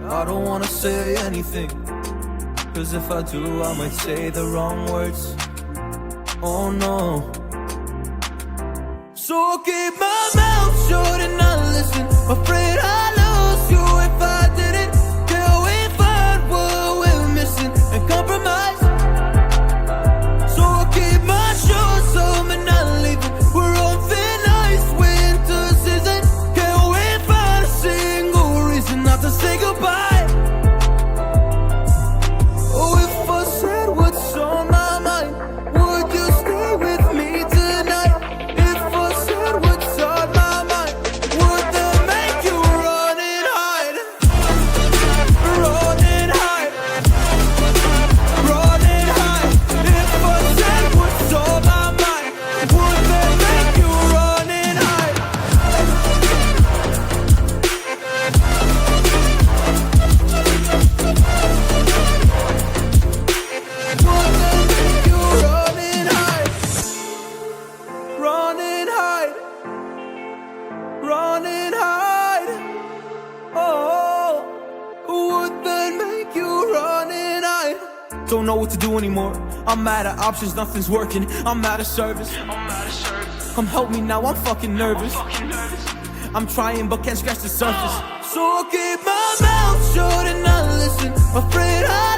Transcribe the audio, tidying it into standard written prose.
I don't wanna say anything, cause if I do I might say the wrong words. Oh no. So I'll keep my mouth shut and not listen. Afraid I lose you if I didn't. Till we find what we're missing and compromise. So I'll keep my shoes on and not leaving. We're on thin ice, winter season. Can't we find a single reason not to say goodbye? Oh, if I said what's on my mind, would you stay with me tonight? If I said what's on my mind, would that make you run and hide? Run and hide. Run and hide. If I said what's on my mind, would that make you run and hide? Would that make you run and hide? Run and hide. Run and hide. Oh, would that make you run and hide? Don't know what to do anymore. I'm out of options, nothing's working. I'm out of service. Come help me now, I'm fucking nervous. I'm trying but can't scratch the surface. So I'll keep my mouth shut and not listen. Afraid I